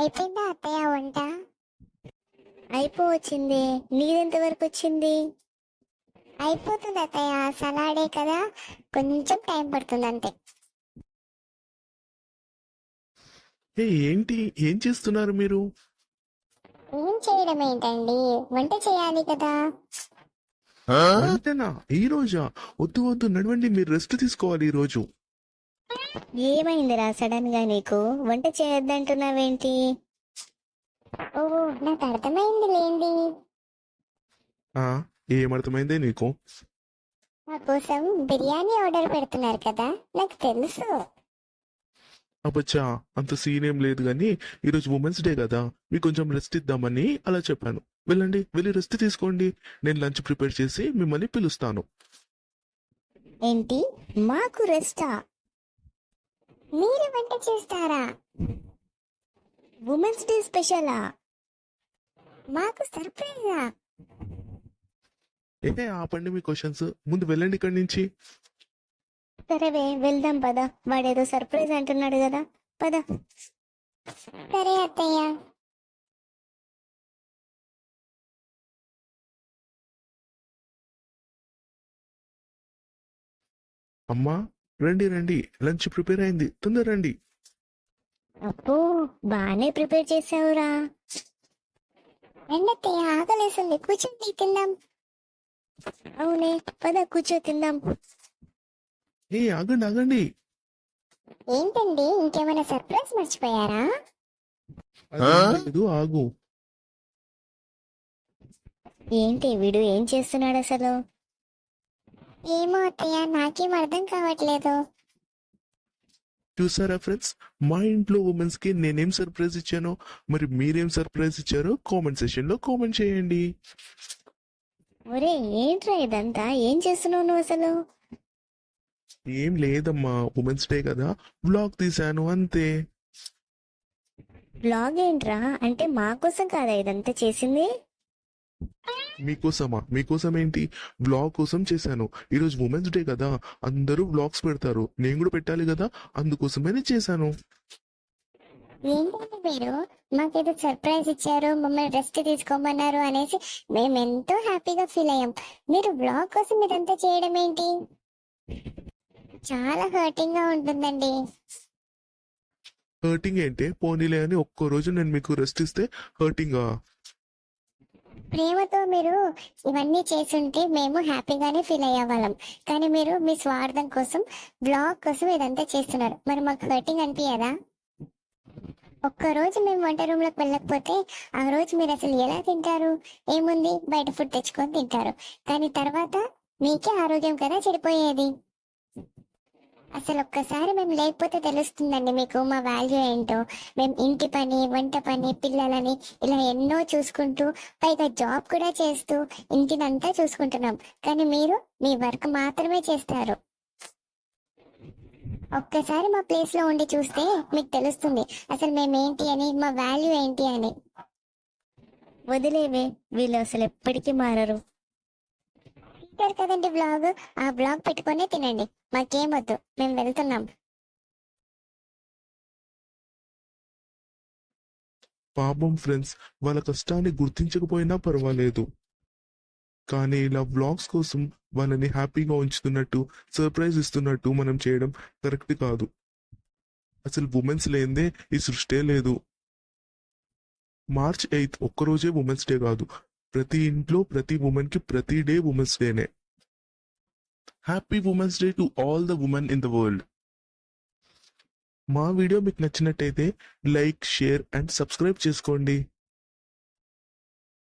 అయిపోయిందా అత్తయ్య వంట? అయిపోవచ్చింది. నీదెంత వరకు వచ్చింది? అయిపోతుంది అత్తయ్య, సలాడే కదా, కొంచెం టైం పడుతుంది అంతే. ఏంటి ఏం చేస్తున్నారు మీరు? ఏం చేయడం ఏంటండి, వంట చేయాలి కదా. అంతేనా? ఈ రోజా? వద్దు వద్దు, నడవండి, మీరు రెస్ట్ తీసుకోవాలి ఈ రోజు. ఏమైందిరా సడన్ గా నీకు? వంట చేయొద్దంటున్నావేంటి? ఓ, నాకు అర్థమైంది లేండి. ఆ ఏమర్థమైందే నీకు? నా కోసం బిర్యానీ ఆర్డర్ పెడుతున్నారు కదా, నాకు తెలుసు. అబ్బచ్చా, అంత సీన్ ఏం లేదు కానీ ఈరోజు ఉమెన్స్ డే కదా, మీకు కొంచెం రెస్ట్ ఇద్దామని అలా చెప్పాను. వెళ్ళండి, వెళ్ళి రెస్ట్ తీసుకోండి. నేను లంచ్ ప్రిపేర్ చేసి మిమ్మల్ని పిలుస్తాను. ఏంటి, మాకు రెస్టా? మీరు వంట చేస్తారా? ఉమెన్స్ డే స్పెషలా? మాకు సర్ప్రైజా? ఆపండి మీ క్వశ్చన్స్, ముందు వెళ్ళండి ఇక్కడి నుంచి. సరేవే, వెళ్దాం పద. వాడేదో సర్ప్రైజ్ అంటున్నాడు కదా, పద. సరే అత్తయ్య. అమ్మా, రండి రండి, లంచ్ ప్రిపేర్ అయింది, తొందర రండి. అబ్బో, బానే ప్రిపేర్ చేసావురా. రండి అత్తయ్య, ఆకలేస్తుంది, కూర్చోండి తిందాం. అవునే, పద కూర్చో తిందాం. ఆగండి ఆగండి. ఏంటండి, ఇంకేమైనా సర్ప్రైజ్ మర్చిపోయారా? లేదు, ఆగు. ఏంటి వీడు ఏం చేస్తున్నాడు అసలు? ఏమో అత్తయ్య, నాకేం అర్థం కావట్లేదు. చూసారా ఫ్రెండ్స్, మా ఇంట్లో ఉమెన్స్ కి నేనేం సర్ప్రైజ్ ఇచ్చానో, మరి మీరేం సర్ప్రైజ్ ఇచ్చారో కామెంట్ సెషన్ లో కామెంట్ చేయండి. ఒరే, ఏంట్రా ఇదంతా, ఏం చేస్తున్నావు నువ్వు అసలు? ఏం లేదమ్మా, ఉమెన్స్ డే కదా, వ్లాగ్ తీశాను అంతే. బ్లాగ్ ఏంట్రా? అంటే మా కోసం కాదా ఇదంతా చేసింది? మీకోసమా? మీకోసం ఏంటి, వ్లాగ్ కోసం చేశాను. ఈరోజు ఉమెన్స్ డే కదా, అందరూ వ్లాగ్స్ పెడతారు, నేను కూడా పెట్టాలి కదా, అందుకోసమే నేను చేశాను. ఏంటంటే మీరు మాకేదో సర్ప్రైజ్ ఇచ్చారు, మమ్మల్ని రెస్ట్ తీసుకోమన్నారు అనేసి మేము ఎంతో హ్యాపీగా ఫీల్ అయ్యాం. మీరు బ్లాగ్ కోసం ఇదంతా చేయడం ఏంటి? చాలా హర్టింగ్ గా ఉంటుందండి. హర్టింగ్ ఏంటే, పోనీలే అని ఒక్కో రోజు నేను మీకు రెస్ట్ ఇస్తే హర్టింగా? ప్రేమతో మీరు ఇవన్నీ చేసుంటే మేము హ్యాపీగానే ఫీల్ అయ్యేవాళ్ళం. కానీ మీరు మీ స్వార్థం కోసం, బ్లాగ్ కోసం ఇదంతా చేస్తున్నారు. మరి మాకు హర్టింగ్ అనిపించదా? ఒక్కరోజు మేము వంట రూమ్ లోకి వెళ్ళకపోతే ఆ రోజు మీరు అసలు ఎలా తింటారు? ఏముంది, బయట ఫుడ్ తెచ్చుకొని తింటారు. కానీ తర్వాత మీకే ఆరోగ్యం కదా చెడిపోయేది. అసలు ఒక్కసారి మేము లేకపోతే తెలుస్తుందండి మీకు మా వాల్యూ ఏంటో. మేము ఇంటి పని, వంట పని, పిల్లలని ఇలా ఎన్నో చూసుకుంటూ, పైగా జాబ్ కూడా చేస్తూ ఇంటినంతా చూసుకుంటున్నాం. కానీ మీరు మీ వర్క్ మాత్రమే చేస్తారు. ఒక్కసారి మా ప్లేస్ లో ఉండి చూస్తే మీకు తెలుస్తుంది అసలు మేమేంటి అని, మా వాల్యూ ఏంటి అని. వదిలేవే, వీళ్ళు అసలు ఎప్పటికీ మారరు. కదండి బ్లాగ్, ఆ బ్లాగ్ పెట్టుకునే తినండి, మాకేమొద్దు, మేము వెళ్తున్నాం. పాపం ఫ్రెండ్స్, వాళ్ళ కష్టాన్ని గుర్తించకపోయినా పర్వాలేదు, కానీ ఇలా వ్లాగ్స్ కోసం వాళ్ళని హ్యాపీగా ఉంచుతున్నట్టు, సర్ప్రైజ్ ఇస్తున్నట్టు మనం చేయడం కరెక్ట్ కాదు. అసలు ఉమెన్స్ లేనిదే ఈ సృష్టే లేదు. March 8 ఒక్కరోజే ఉమెన్స్ డే కాదు, ప్రతి ఇంట్లో ప్రతి ఉమెన్ కి ప్రతి డే ఉమెన్స్ డేనే. Happy women's day to all the women in the world. మా వీడియో మీకు నచ్చినట్టయితే లైక్, షేర్ అండ్ సబ్స్క్రైబ్ చేసుకోండి.